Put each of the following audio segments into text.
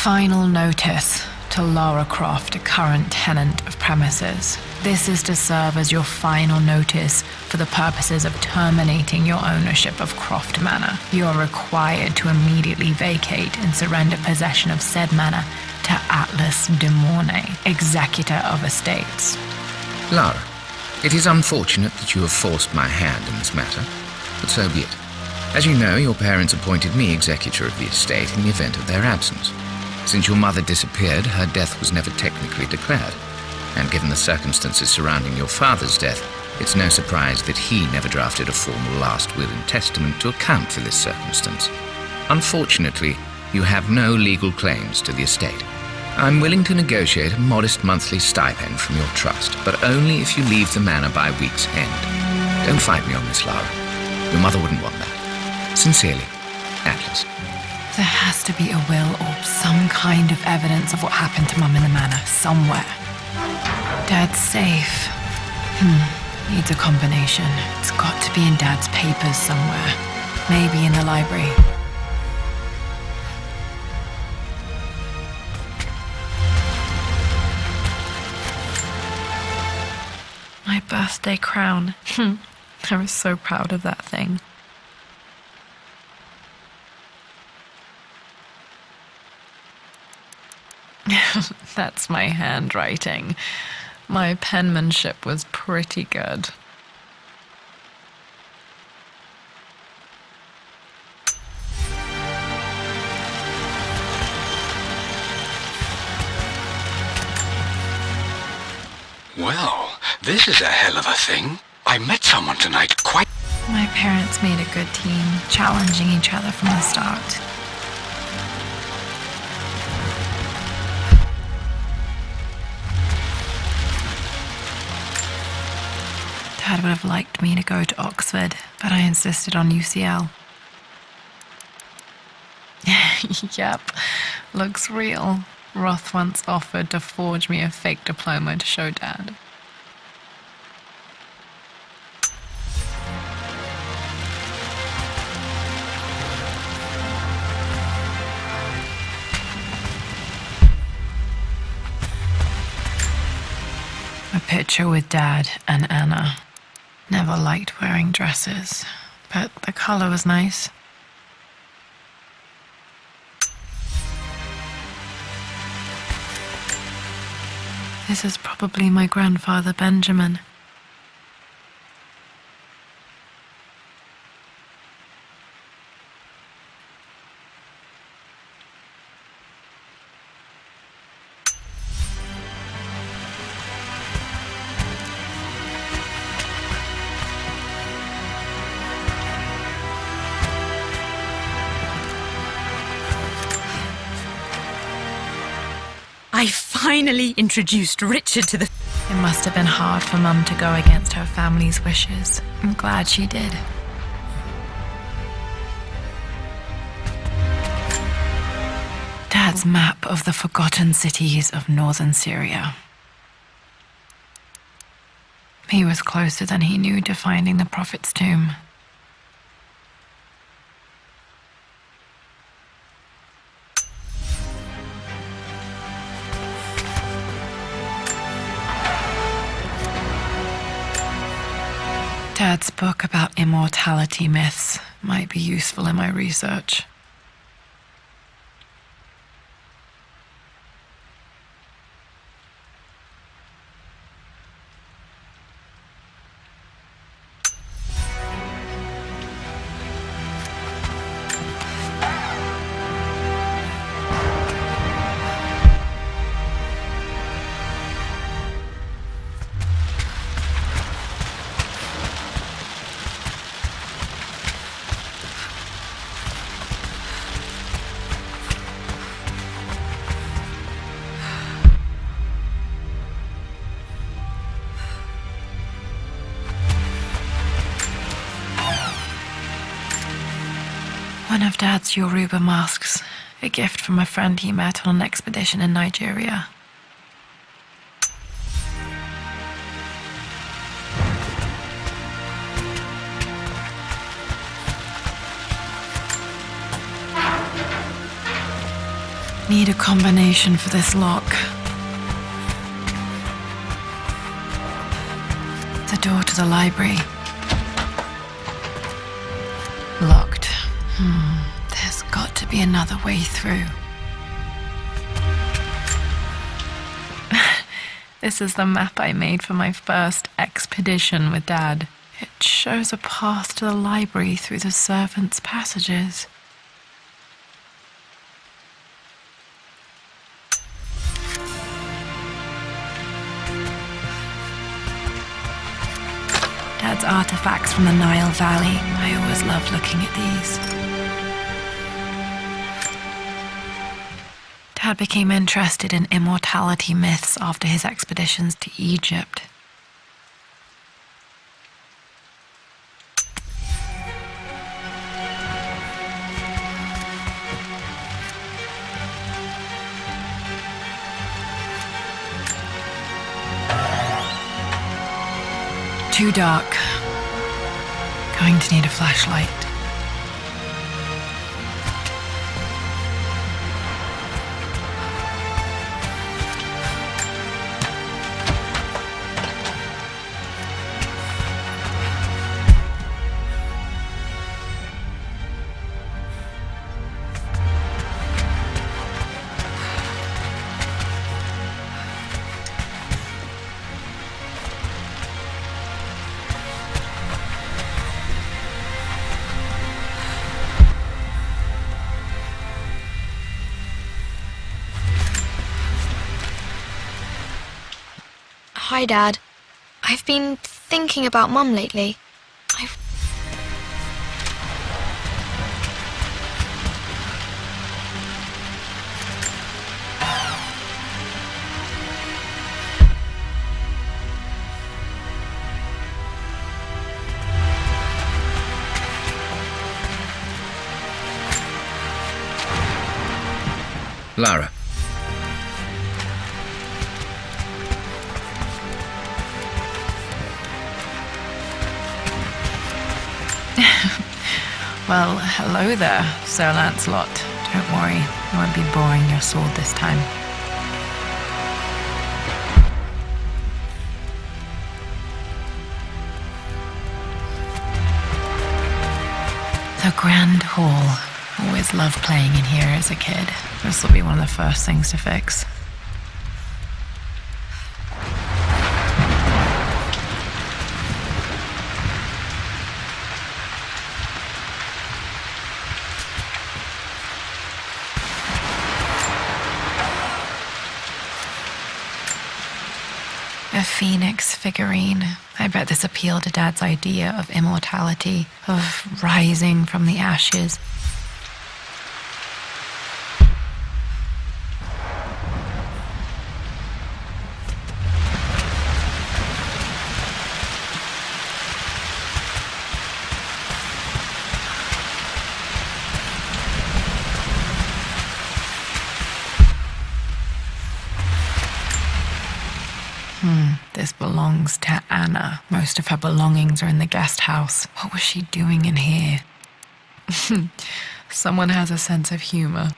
Final notice to Lara Croft, a current tenant of premises. This is to serve as your final notice for the purposes of terminating your ownership of Croft Manor. You are required to immediately vacate and surrender possession of said manor to Atlas de Mornay, executor of estates. Lara, it is unfortunate that you have forced my hand in this matter, but so be it. As you know, your parents appointed me executor of the estate in the event of their absence. Since your mother disappeared, her death was never technically declared. And given the circumstances surrounding your father's death, it's no surprise that he never drafted a formal last will and testament to account for this circumstance. Unfortunately, you have no legal claims to the estate. I'm willing to negotiate a modest monthly stipend from your trust, but only if you leave the manor by week's end. Don't fight me on this, Lara. Your mother wouldn't want that. Sincerely, Atlas. There has to be a will or some kind of evidence of what happened to Mum in the manor somewhere. Dad's safe. Needs a combination. It's got to be in Dad's papers somewhere. Maybe in the library. My birthday crown. I was so proud of that thing. That's my handwriting. My penmanship was pretty good. Well, this is a hell of a thing. I met someone tonight quite... My parents made a good team, challenging each other from the start. Dad would have liked me to go to Oxford, but I insisted on UCL. Yep, looks real. Roth once offered to forge me a fake diploma to show Dad. A picture with Dad and Anna. Never liked wearing dresses, but the color was nice. This is probably my grandfather Benjamin. I finally introduced Richard to the... It must have been hard for Mum to go against her family's wishes. I'm glad she did. Dad's map of the forgotten cities of northern Syria. He was closer than he knew to finding the Prophet's tomb. Dad's book about immortality myths might be useful in my research. One of Dad's Yoruba masks, a gift from a friend he met on an expedition in Nigeria. Need a combination for this lock. The door to the library. Locked. There's got to be another way through. This is the map I made for my first expedition with Dad. It shows a path to the library through the servants' passages. Dad's artifacts from the Nile Valley. I always loved looking at these. Dad became interested in immortality myths after his expeditions to Egypt. Too dark. Going to need a flashlight. Hi, Dad. I've been thinking about Mum lately. Lara. Well, hello there, Sir Lancelot. Don't worry, I won't be boring your sword this time. The Grand Hall. Always loved playing in here as a kid. This will be one of the first things to fix. A phoenix figurine. I bet this appealed to Dad's idea of immortality, of rising from the ashes. This belongs to Anna. Most of her belongings are in the guest house. What was she doing in here? Someone has a sense of humor.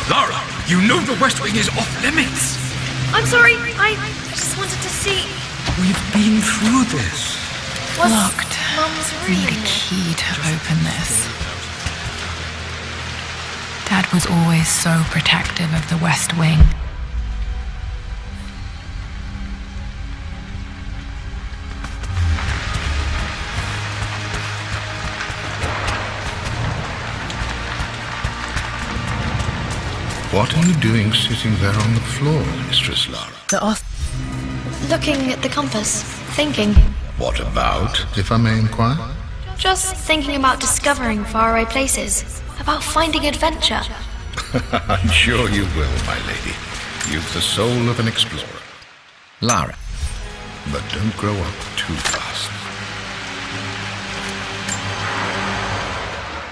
Lara, you know the West Wing is off limits. I'm sorry, I just wanted to see. We've been through this. Was Locked. Mum's Need room a in there? key to open this. Dad was always so protective of the West Wing. What are you doing sitting there on the floor, Mistress Lara? Looking at the compass, thinking. What about, if I may inquire? Just thinking about discovering faraway places, about finding adventure. I'm sure you will, my lady. You've the soul of an explorer. Lara. but don't grow up too fast.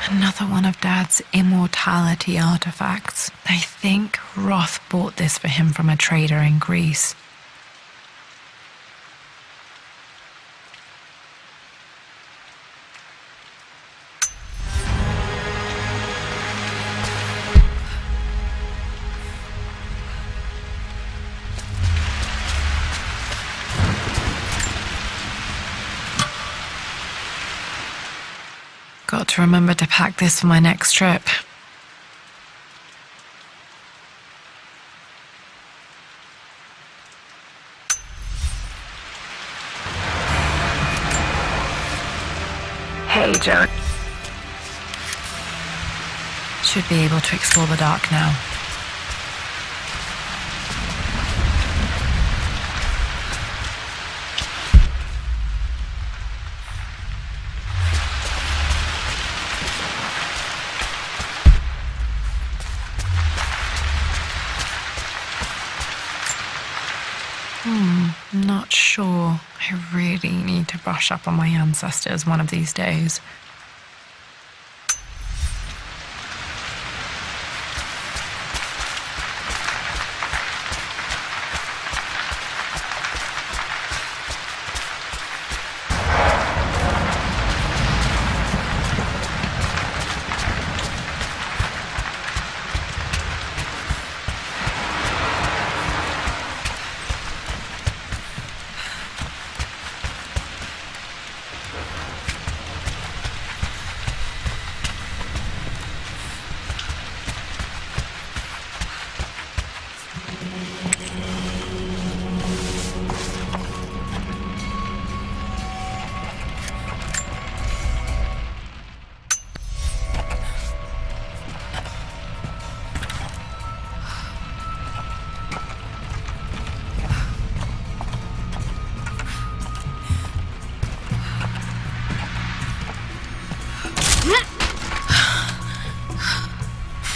Another one of Dad's immortality artifacts. I think Roth bought this for him from a trader in Greece. Got to remember to pack this for my next trip. Hey, Joan. Should be able to explore the dark now. Not sure. I really need to brush up on my ancestors one of these days.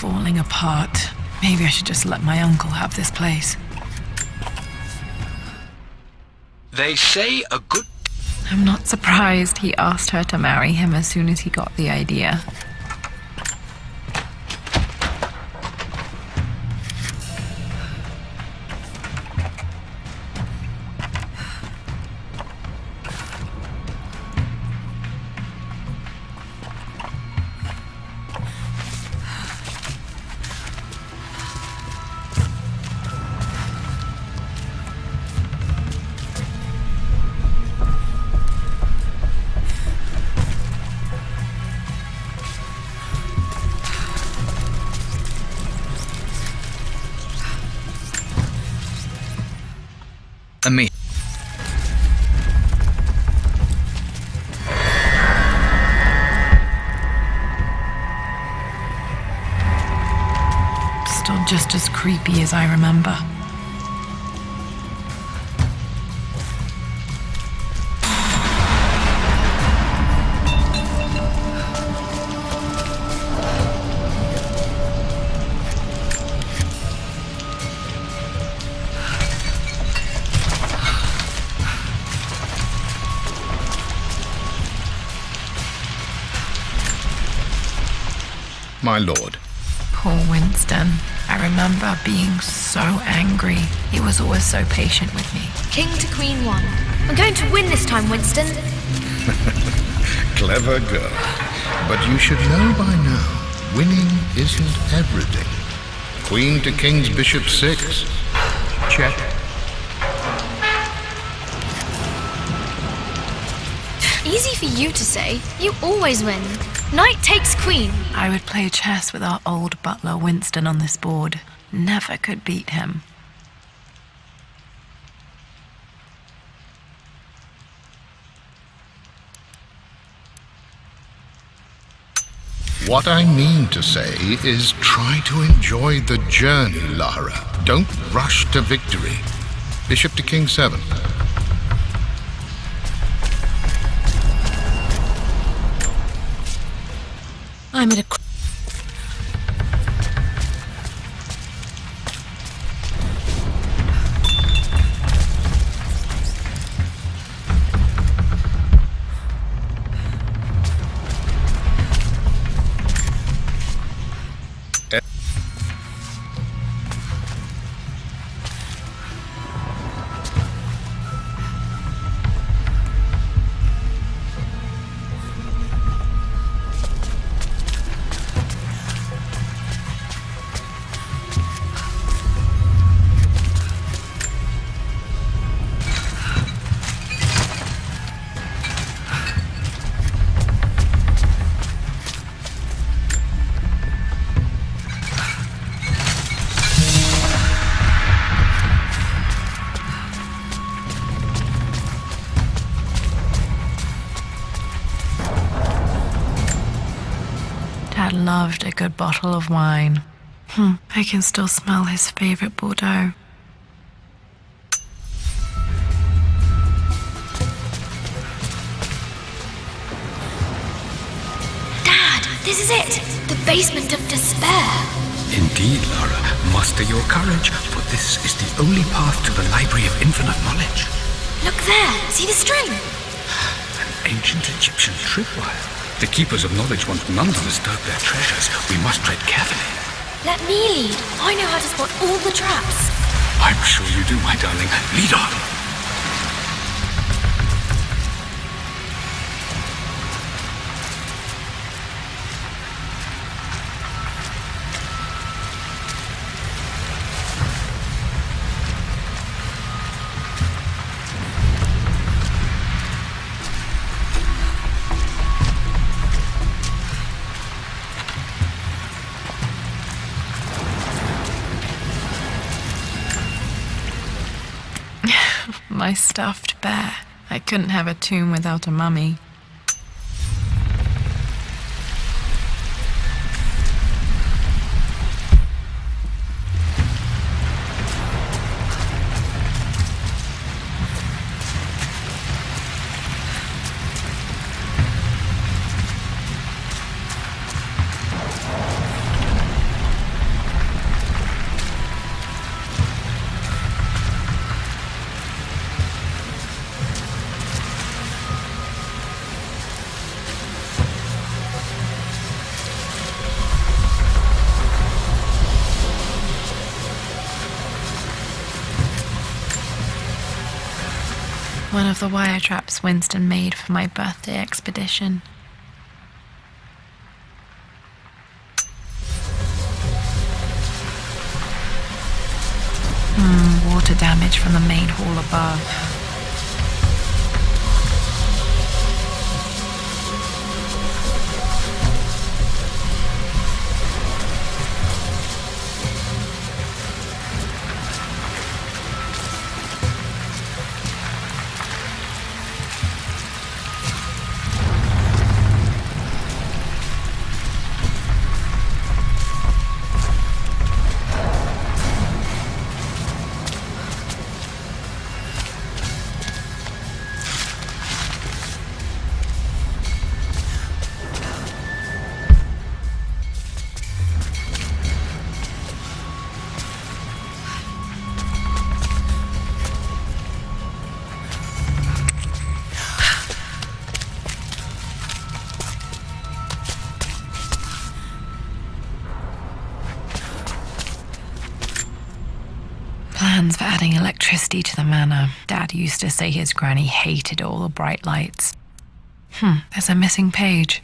Falling apart. Maybe I should just let my uncle have this place. They say a good... I'm not surprised he asked her to marry him as soon as he got the idea. Still just as creepy as I remember. My lord. Poor Winston. I remember being so angry. He was always so patient with me. King to Queen 1. I'm going to win this time, Winston. Clever girl. But you should know by now, winning isn't everything. Queen to King's Bishop 6. Check. Easy for you to say. You always win. Knight takes queen. I would play chess with our old butler Winston on this board. Never could beat him. What I mean to say is try to enjoy the journey, Lara. Don't rush to victory. Bishop to King 7. I'm at a... Dad loved a good bottle of wine. I can still smell his favorite Bordeaux. Dad, this is it! The basement of despair! Indeed, Lara. Muster your courage, for this is the only path to the Library of Infinite Knowledge. Look there! See the string? An ancient Egyptian tripwire. The Keepers of Knowledge want none to disturb their treasures. We must tread carefully. Let me lead. I know how to spot all the traps. I'm sure you do, my darling. Lead on. My stuffed bear. I couldn't have a tomb without a mummy. One of the wire traps Winston made for my birthday expedition. Water damage from the main hall above. Plans for adding electricity to the manor. Dad used to say his granny hated all the bright lights. There's a missing page.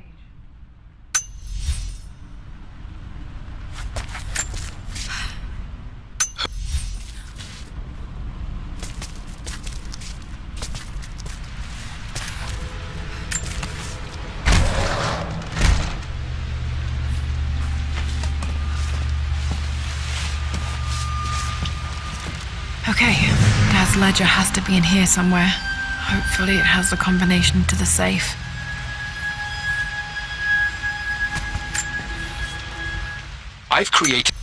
Okay, Dad's ledger has to be in here somewhere. Hopefully it has the combination to the safe. I've created...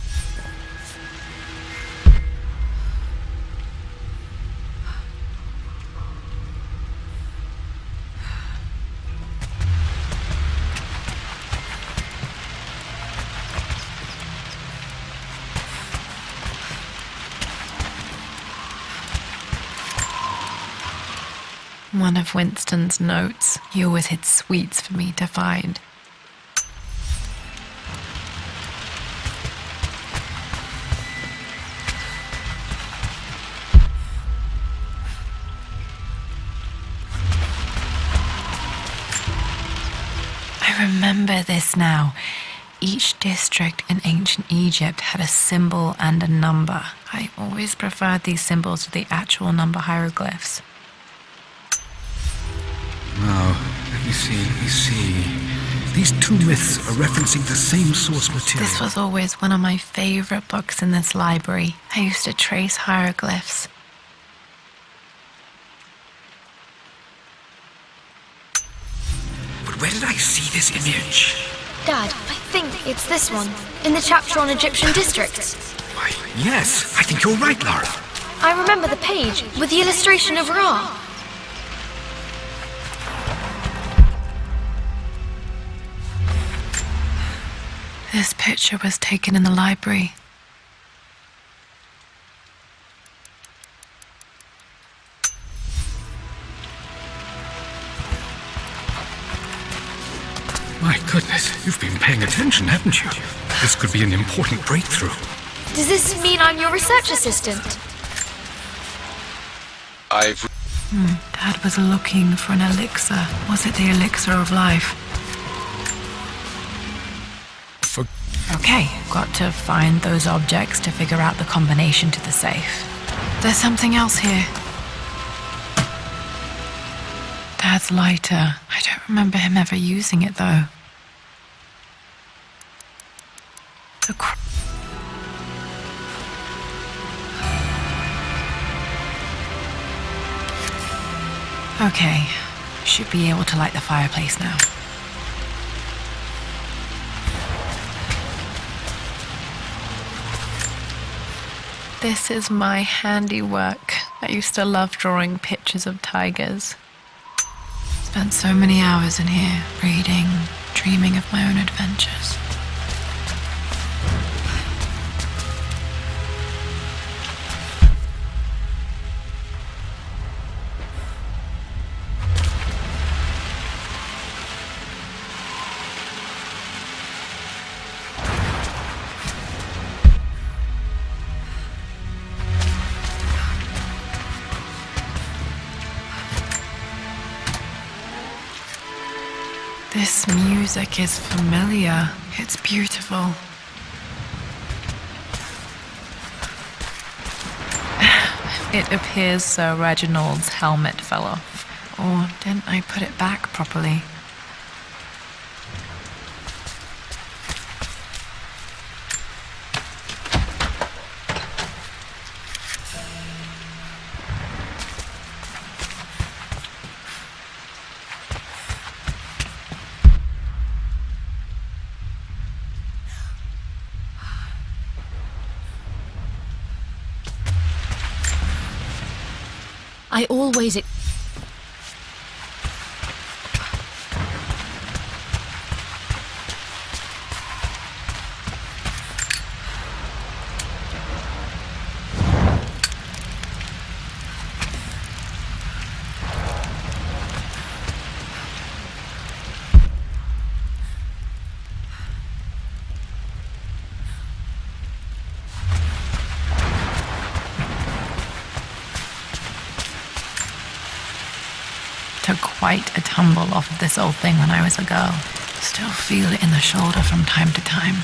One of Winston's notes. He always hid sweets for me to find. I remember this now. Each district in ancient Egypt had a symbol and a number. I always preferred these symbols to the actual number hieroglyphs. Now, let me see. These two myths are referencing the same source material. This was always one of my favorite books in this library. I used to trace hieroglyphs. But where did I see this image? Dad, I think it's this one, in the chapter on Egyptian districts. Why, yes, I think you're right, Lara. I remember the page with the illustration of Ra. This picture was taken in the library. My goodness, you've been paying attention, haven't you? This could be an important breakthrough. Does this mean I'm your research assistant? Dad was looking for an elixir. Was it the elixir of life? Okay, got to find those objects to figure out the combination to the safe. There's something else here. Dad's lighter. I don't remember him ever using it, though. Okay, should be able to light the fireplace now. This is my handiwork. I used to love drawing pictures of tigers. Spent so many hours in here, reading, dreaming of my own adventures. This music is familiar. It's beautiful. It appears Sir Reginald's helmet fell off. Or didn't I put it back properly? I always... Took quite a tumble off of this old thing when I was a girl. Still feel it in the shoulder from time to time.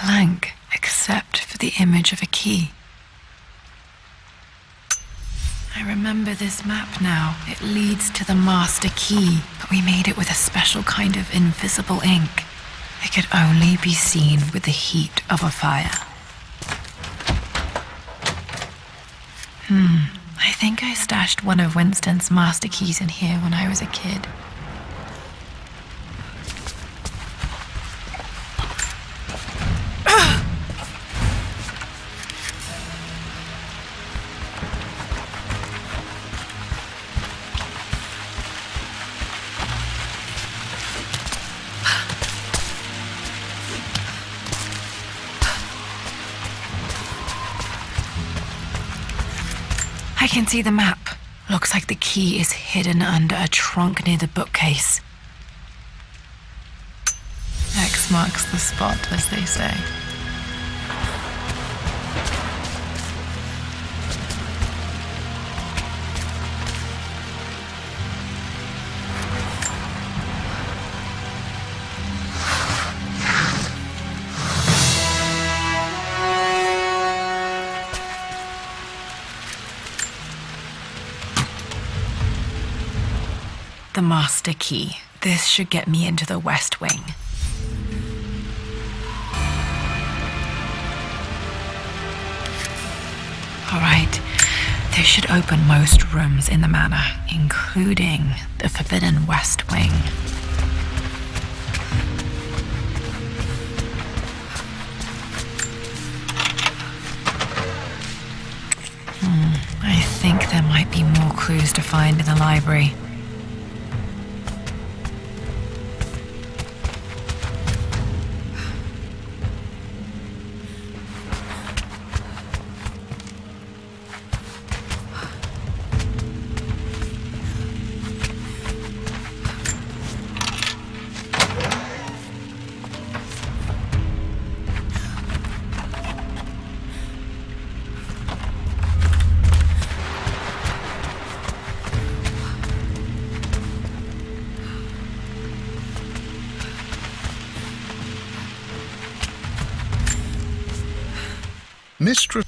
Blank, except for the image of a key. I remember this map now. It leads to the master key, but we made it with a special kind of invisible ink. It could only be seen with the heat of a fire. I think I stashed one of Winston's master keys in here when I was a kid. I can see the map. Looks like the key is hidden under a trunk near the bookcase. X marks the spot, as they say. The master key. This should get me into the West Wing. All right, this should open most rooms in the manor, including the forbidden West Wing. I think there might be more clues to find in the library. Mistress...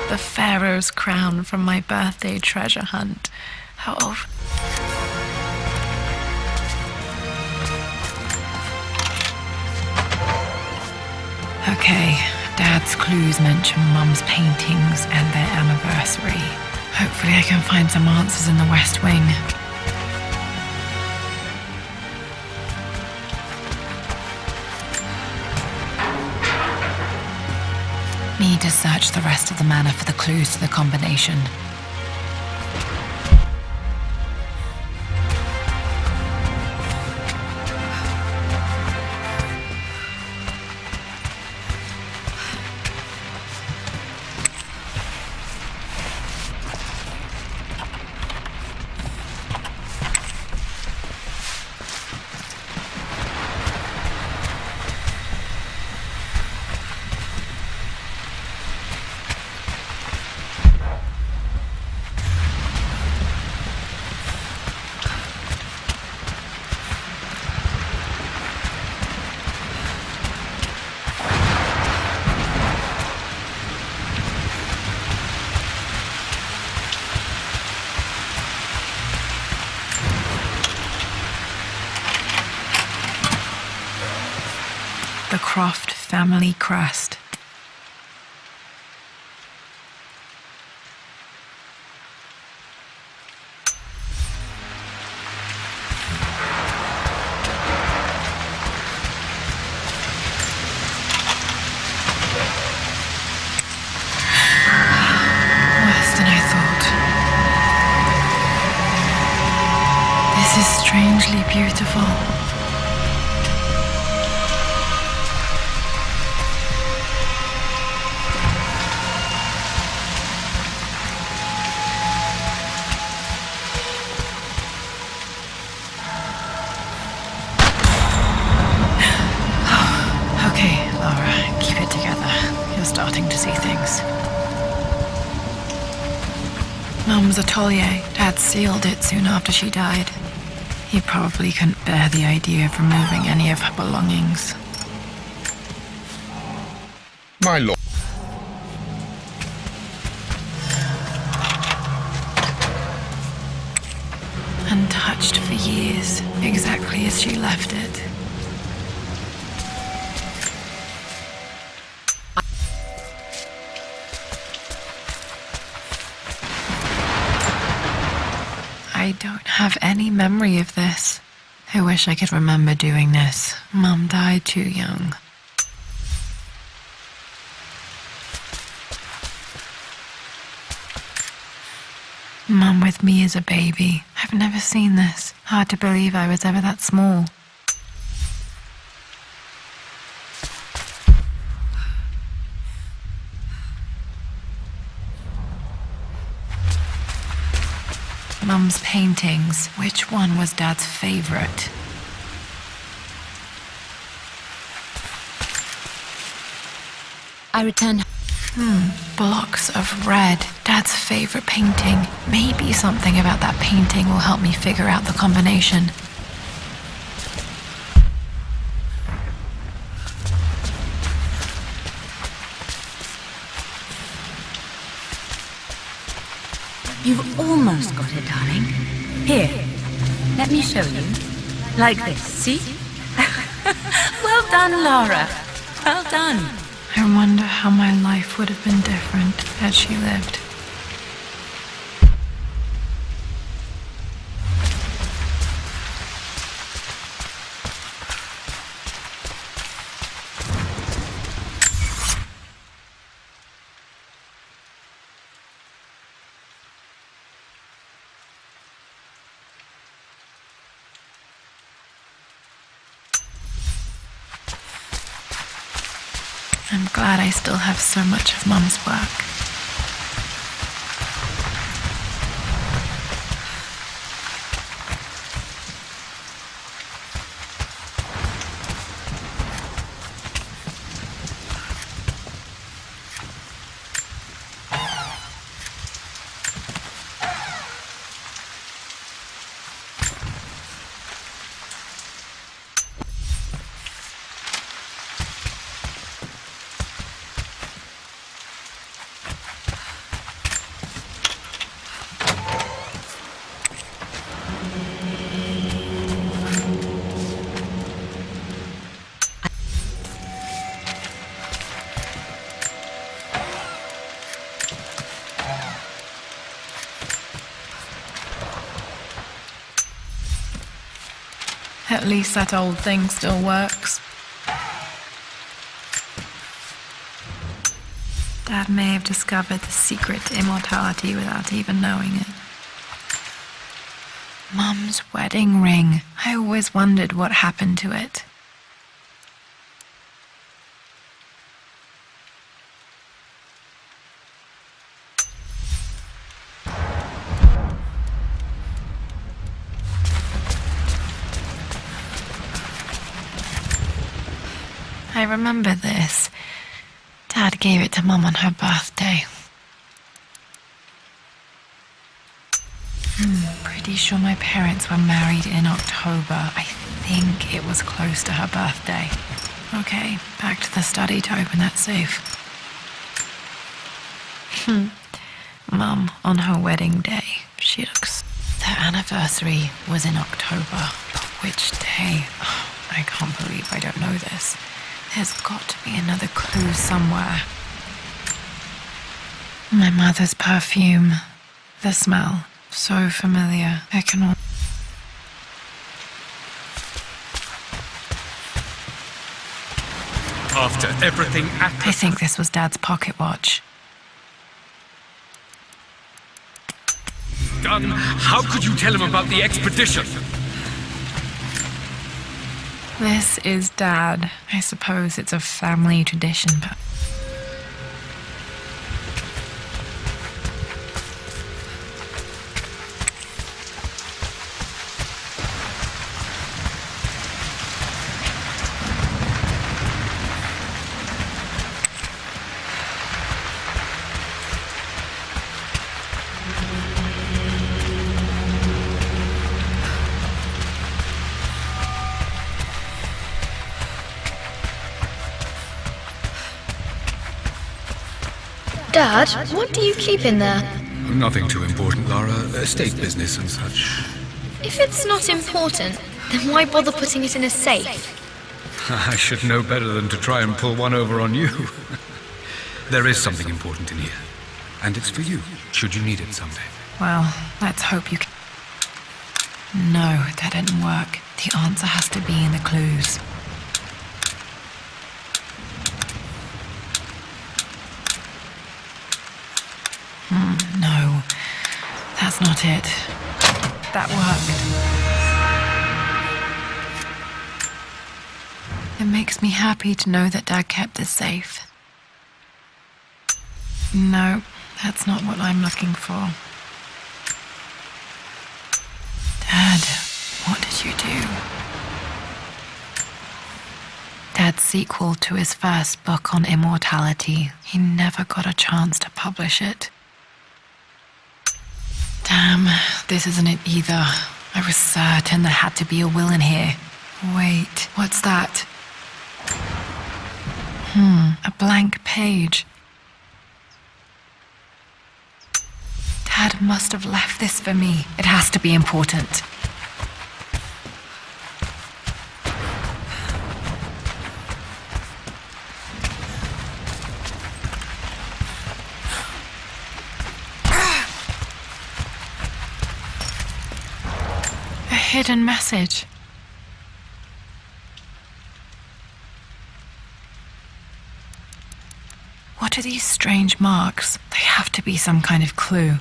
The Pharaoh's crown from my birthday treasure hunt. How old? Okay, Dad's clues mention Mum's paintings and their anniversary. Hopefully I can find some answers in the West Wing. Need to search the rest of the manor for the clues to the combination. The Croft family crest. Worse than I thought. This is strangely beautiful. starting to see things. Mum's atelier. Dad sealed it soon after she died. He probably couldn't bear the idea of removing any of her belongings. My lord. Untouched for years, exactly as she left it. I don't have any memory of this. I wish I could remember doing this. Mum died too young. Mum with me as a baby. I've never seen this. Hard to believe I was ever that small. Mum's paintings. Which one was Dad's favorite? I returned. Blocks of red. Dad's favorite painting. Maybe something about that painting will help me figure out the combination. You've almost got it, darling. Here, let me show you. Like this, see? Well done, Lara. Well done. I wonder how my life would have been different had she lived. I'm glad I still have so much of Mum's work. At least that old thing still works. Dad may have discovered the secret to immortality without even knowing it. Mum's wedding ring. I always wondered what happened to it. I remember this. Dad gave it to Mum on her birthday. Pretty sure my parents were married in October. I think it was close to her birthday. Okay, back to the study to open that safe. Mum, on her wedding day, she looks... Their anniversary was in October. But which day? Oh, I can't believe I don't know this. There's got to be another clue somewhere. My mother's perfume. The smell. So familiar. I can... After everything I think this was Dad's pocket watch. done, how could you tell him about the expedition? This is Dad. I suppose it's a family tradition, but... Dad, what do you keep in there? Nothing too important, Lara. Estate business and such. If it's not important, then why bother putting it in a safe? I should know better than to try and pull one over on you. There is something important in here. And it's for you, should you need it someday. Well, let's hope you can. No, that didn't work. The answer has to be in the clues. No, that's not it. That worked. It makes me happy to know that Dad kept this safe. No, that's not what I'm looking for. Dad, what did you do? Dad's sequel to his first book on immortality. He never got a chance to publish it. Damn, this isn't it either. I was certain there had to be a will in here. Wait, what's that? A blank page. Dad must have left this for me. It has to be important. A hidden message. What are these strange marks? They have to be some kind of clue.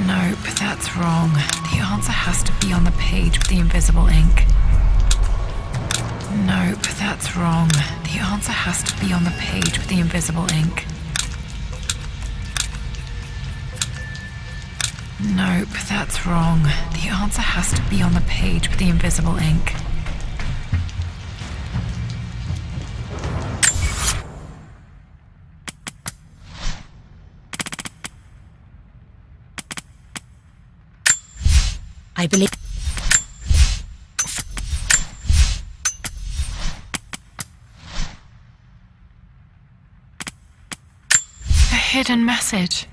Nope, that's wrong. The answer has to be on the page with the invisible ink. Nope, that's wrong. The answer has to be on the page with the invisible ink. Nope, that's wrong. The answer has to be on the page with the invisible ink. I believe... A hidden message.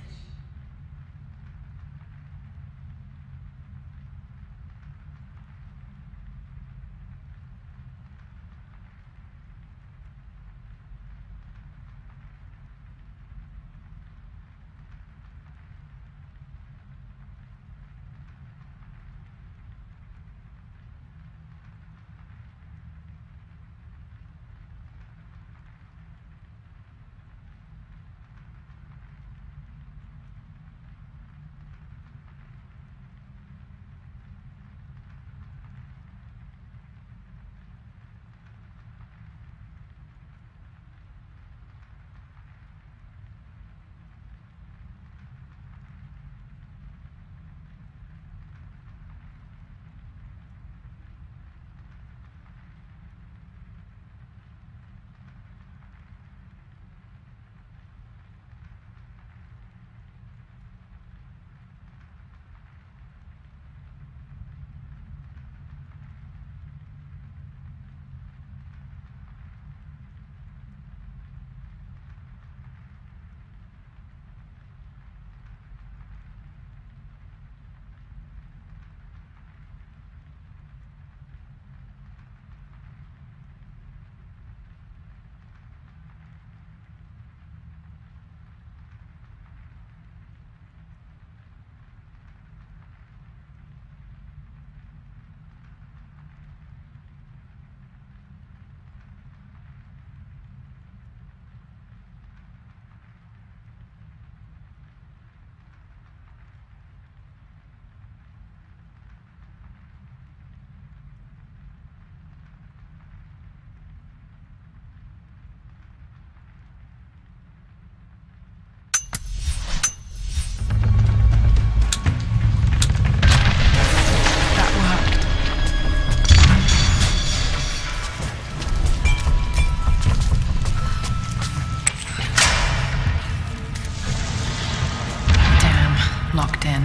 locked in.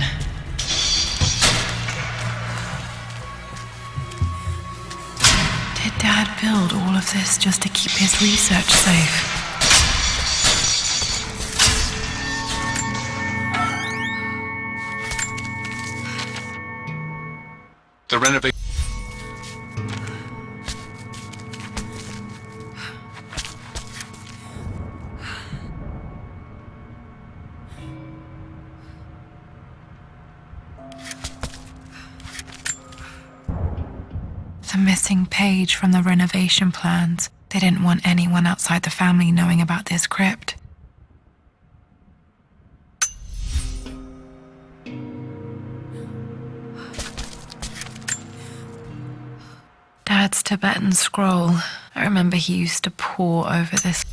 Did Dad build all of this just to keep his research safe? The renovation. The missing page from the renovation plans. They didn't want anyone outside the family knowing about this crypt. Dad's Tibetan scroll. I remember he used to pore over this.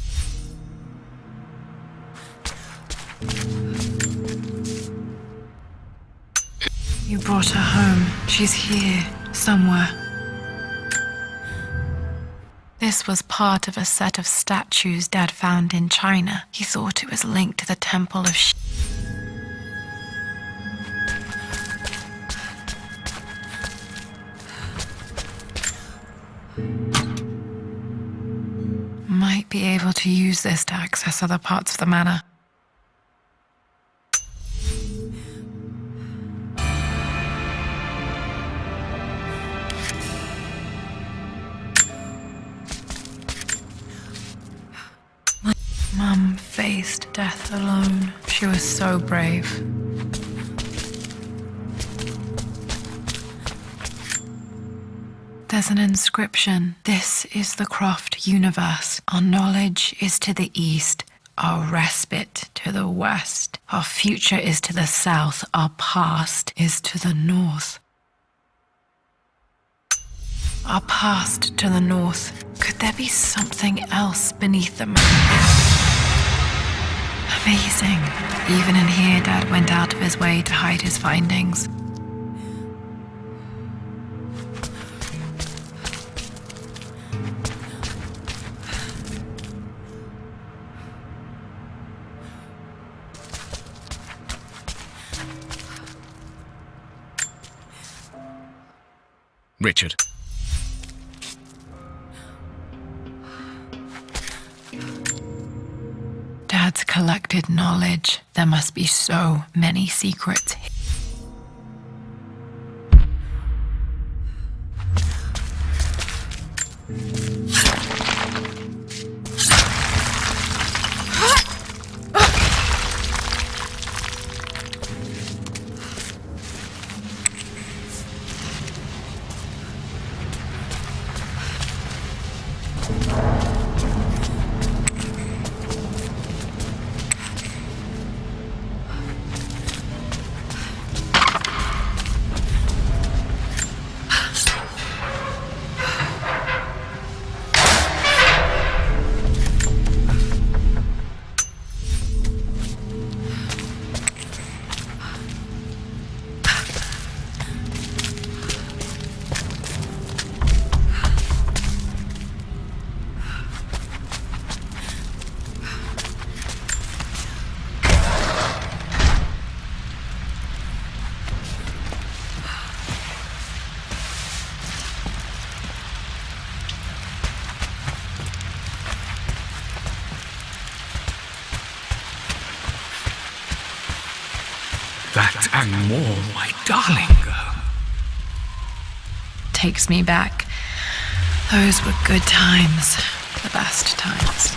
You brought her home. She's here, somewhere. This was part of a set of statues Dad found in China. He thought it was linked to the Temple of Might be able to use this to access other parts of the manor. Mum faced death alone. She was so brave. There's an inscription. This is the Croft universe. Our knowledge is to the east, our respite to the west. Our future is to the south, our past is to the north. Our past to the north. Could there be something else beneath the map? Amazing. Even in here, Dad went out of his way to hide his findings. Richard. Dad's collected knowledge. There must be so many secrets. That and more, my darling girl. Takes me back. Those were good times. The best times.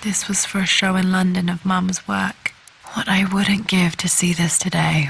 This was for a show in London of Mum's work. What I wouldn't give to see this today.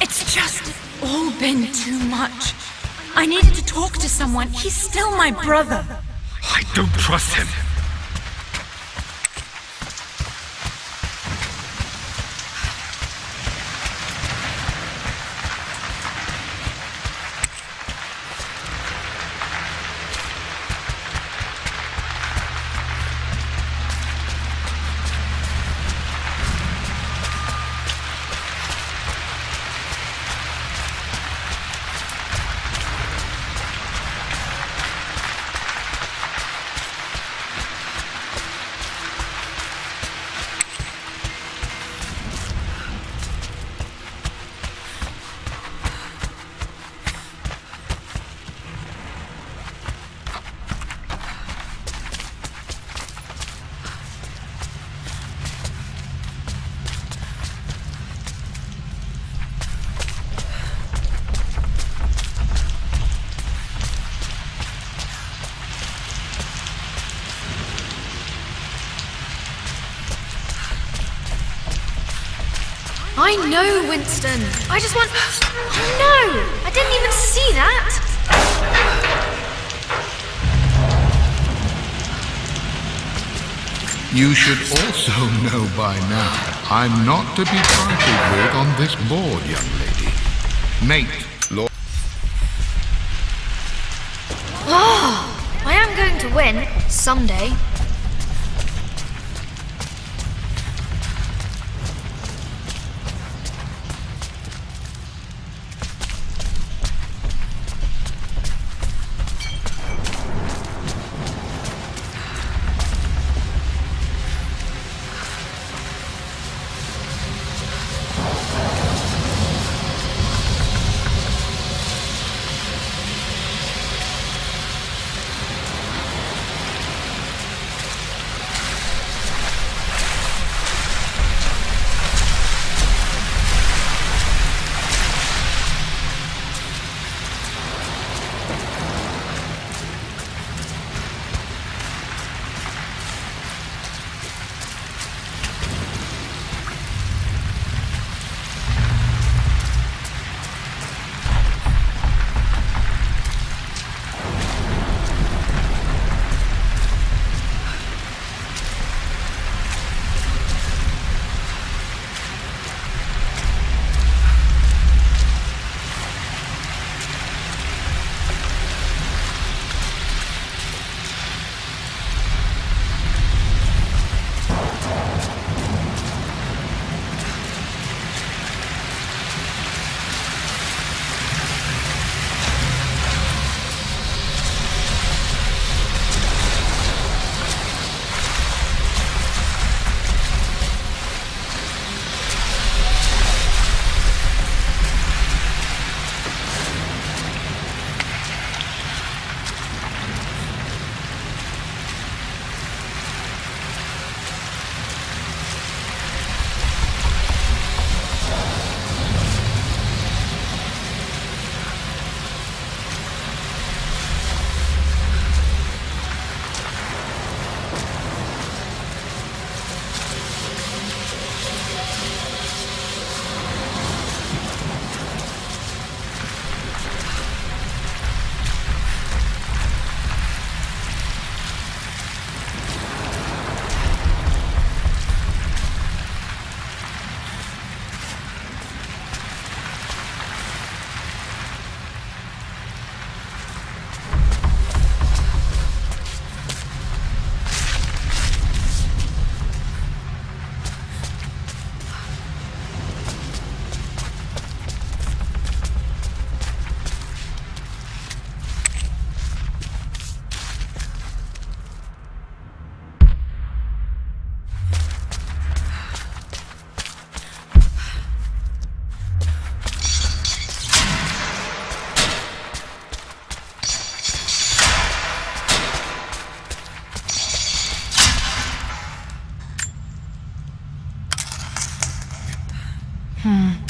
It's just all been too much. I needed to talk to someone. He's still my brother. I don't trust him. I know, Winston. I just want... No! I didn't even see that! You should also know by now, I'm not to be trifled with on this board, young lady. Mate, Lord... Oh, I am going to win, someday.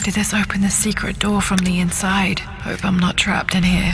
Did this open the secret door from the inside? Hope I'm not trapped in here.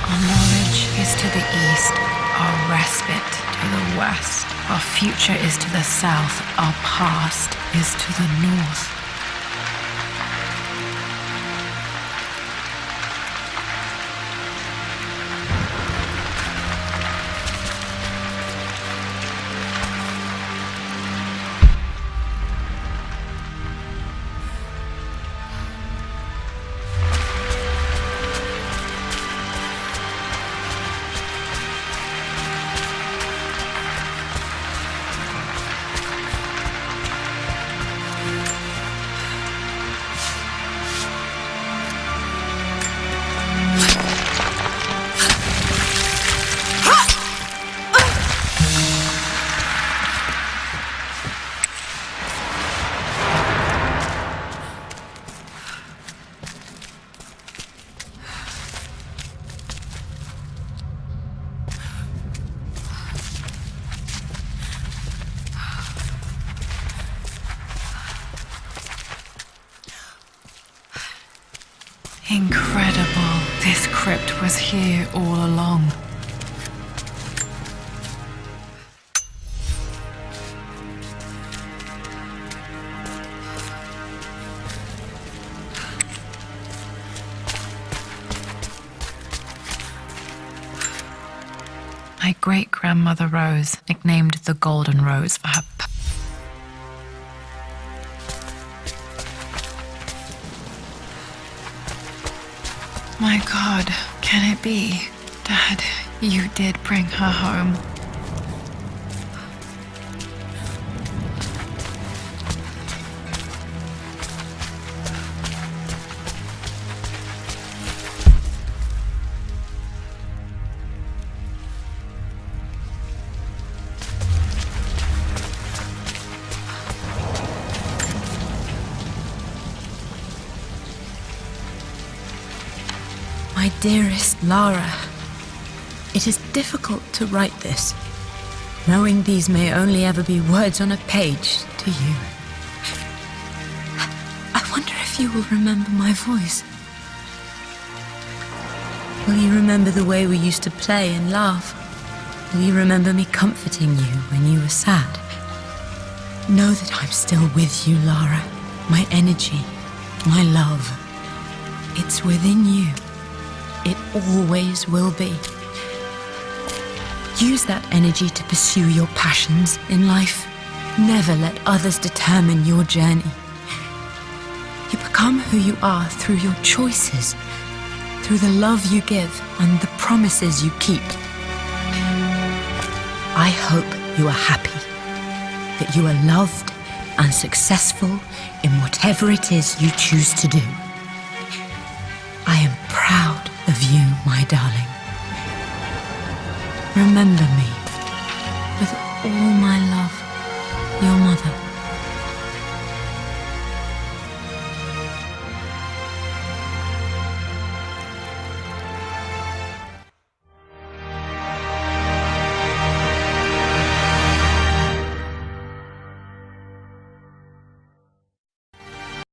Our knowledge is to the east, our respite to the west. Our future is to the south, our past is to the north. Incredible. This crypt was here all along. My great-grandmother Rose, nicknamed the Golden Rose for her My God, can it be? Dad, you did bring her home. My dearest Lara, it is difficult to write this, knowing these may only ever be words on a page to you. I wonder if you will remember my voice. Will you remember the way we used to play and laugh? Will you remember me comforting you when you were sad? Know that I'm still with you, Lara. My energy, my love, it's within you. it always will be. Use that energy to pursue your passions in life. Never let others determine your journey. You become who you are through your choices, through the love you give and the promises you keep. I hope you are happy, that you are loved and successful in whatever it is you choose to do. I am proud of you, my darling. Remember me.